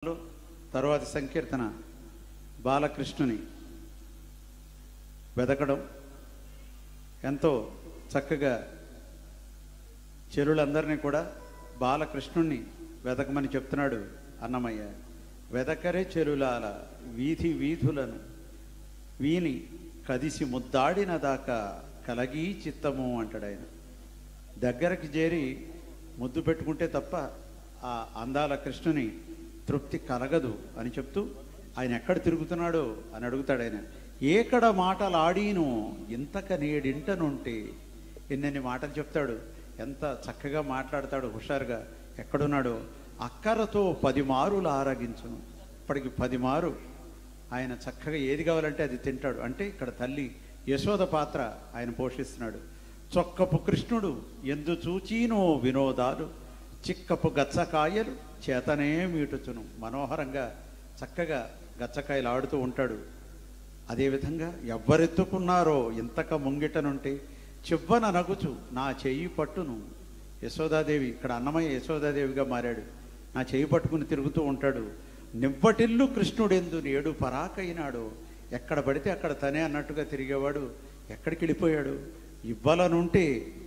తరువాతి సంకీర్తన బాలకృష్ణుని వెదకడం. ఎంతో చక్కగా చెరువులందరినీ కూడా బాలకృష్ణుణ్ణి వెదకమని చెప్తున్నాడు అన్నమయ్య. వెదకరే చెరులాల వీధి వీధులను వీని కదిసి ముద్దాడిన దాకా కలగీ చిత్తము అంటాడు ఆయన. దగ్గరికి చేరి ముద్దు పెట్టుకుంటే తప్ప ఆ అందాల కృష్ణుని తృప్తి కలగదు అని చెప్తూ ఆయన ఎక్కడ తిరుగుతున్నాడో అని అడుగుతాడు ఆయన. ఏకడ మాటలాడీను ఇంతక నేడింటనుంటే ఎన్నెన్ని మాటలు చెప్తాడు, ఎంత చక్కగా మాట్లాడతాడు హుషారుగా. ఎక్కడున్నాడో అక్కరతో 10 మారులు ఆరగించును. ఇప్పటికి 10 మారు ఆయన చక్కగా ఏది కావాలంటే అది తింటాడు. అంటే ఇక్కడ తల్లి యశోద పాత్ర ఆయన పోషిస్తున్నాడు. చొక్కపు కృష్ణుడు ఎందు చూచీనో వినోదాలు చిక్కపు గచ్చకాయలు చేతనే మీటుచును. మనోహరంగా చక్కగా గచ్చకాయలు ఆడుతూ ఉంటాడు. అదేవిధంగా ఎవ్వరెత్తుకున్నారో ఇంతక ముంగిటనుంటే చివ్వన నగుచు నా చెయ్యి పట్టును. యశోదాదేవి ఇక్కడ అన్నమయ్య యశోదాదేవిగా మారాడు. నా చెయ్యి పట్టుకుని తిరుగుతూ ఉంటాడు. నివ్వటిల్లు కృష్ణుడెందు నేడు పరాకైనాడు. ఎక్కడ పడితే అక్కడ తనే అన్నట్టుగా తిరిగేవాడు. ఎక్కడికి వెళ్ళిపోయాడు? ఇవ్వలనుంటే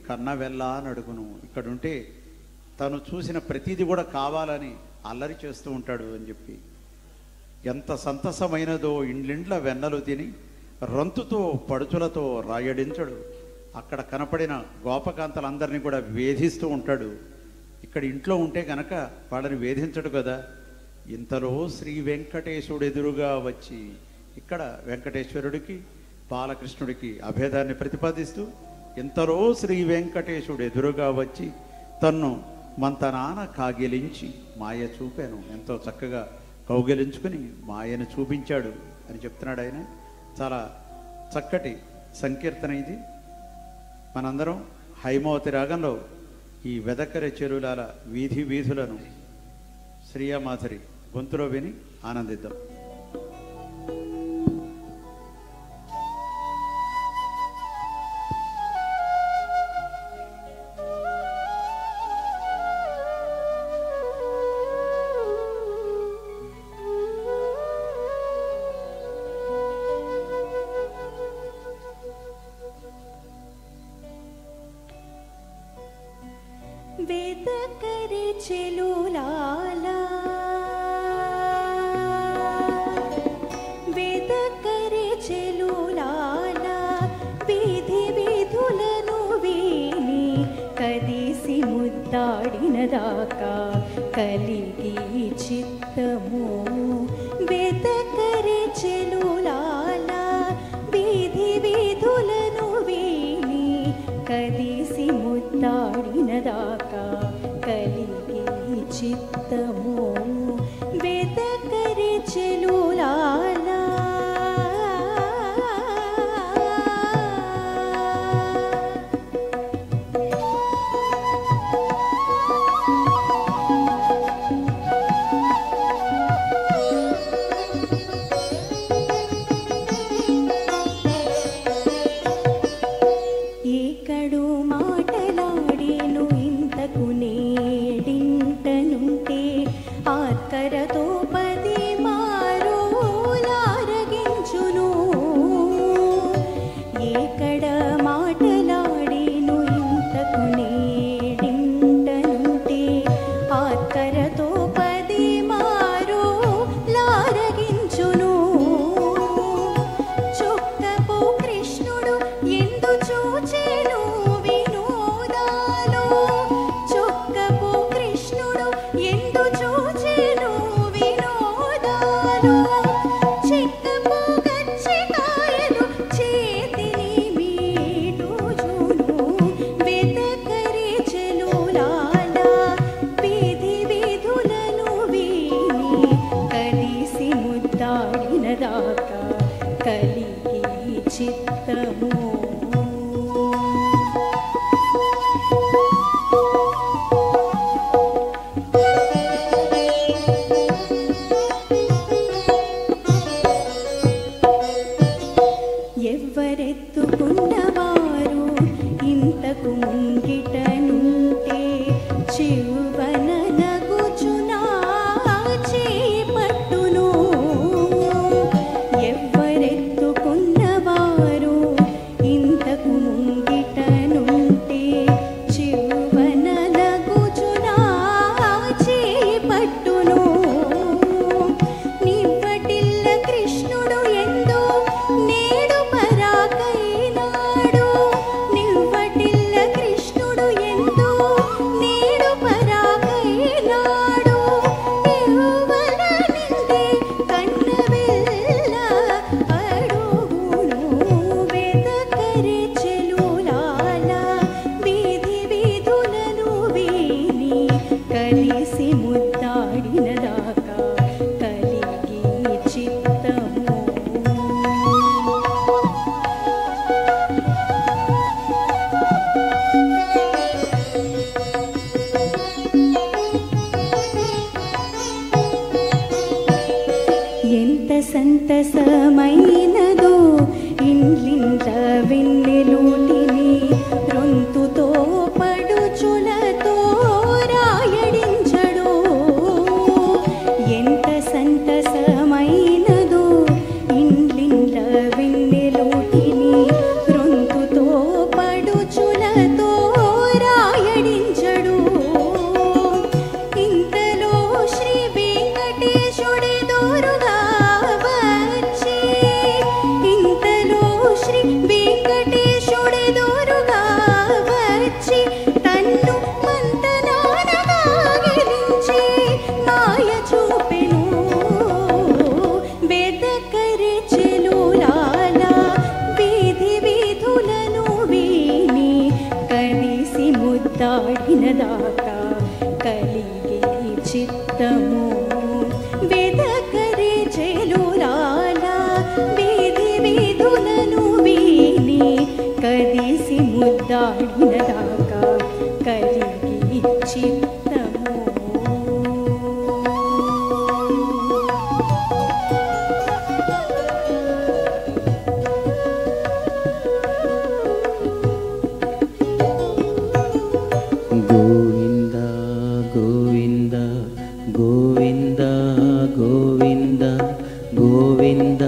కన్న వెళ్ళా అని అడుగును. ఇక్కడుంటే తను చూసిన ప్రతిదీ కూడా కావాలని అల్లరి చేస్తూ ఉంటాడు అని చెప్పి. ఎంత సంతసమైనదో ఇండ్లిండ్ల వెన్నలు తిని రొంతుతో పడుచులతో రాయడించడు. అక్కడ కనపడిన గోపకాంతలందరినీ కూడా వేధిస్తూ ఉంటాడు. ఇక్కడ ఇంట్లో ఉంటే కనుక వాళ్ళని వేధించడు కదా. ఇంతలో శ్రీ వెంకటేశుడు ఎదురుగా వచ్చి ఇక్కడ వెంకటేశ్వరుడికి బాలకృష్ణుడికి అభేదాన్ని ప్రతిపాదిస్తూ ఇంతలో శ్రీ వెంకటేశుడు ఎదురుగా వచ్చి తన్ను మంతనాన కాగిలించి మాయ చూపాను. ఎంతో చక్కగా కౌగిలించుకుని మాయను చూపించాడు అని చెప్తున్నాడు ఆయన. చాలా చక్కటి సంకీర్తన ఇది. మనందరం హైమవతి రాగంలో ఈ వెదకరె చెరువులాల వీధి వీధులను శ్రీయమాధురి గొంతులో విని ఆనందిద్దాం. వెదకరె చెలులాల వెదకరె చెలులాల వీధి వీధులను వీని కదిసి ముద్దాడిన దాకా కలిగి చిత్తము. వెదకరె చెలులాల వీధి వీధులను వీని కదిసి ముద్దాడిన దాకా కలిగి చిత్తము. వెదకరె చెలులాల సంతసమైనదో ఇండ్లిండ్ల వెన్నెలూటిని రొంతుతో పడుచులతో రాయడించడో ఎంత సంతసమైనదో ఇండ్లిండ్ల వెన్నెలూటిని రొంతుతో పడుచులతో రాయడించడు ఇంతలో శ్రీ వెంకటేశుడెదురుగా వచ్చి ఇంతలో శ్రీ వెంకటేశుడెదురుగా వచ్చి తన్ను మంతనానగా గెలించి మాయ చూపెను వెదకరి చెలులాల వీధి వీధులను వీని కదిసి ముద్దాడిన దాకా కలిగే చిత్తము వెదకరి చెలులాల వీధి వీధులను వీని కదిసి ముద్దాడిన దాకా కలిగే చిత్తము గోవింద గోవింద గోవింద గోవింద గోవింద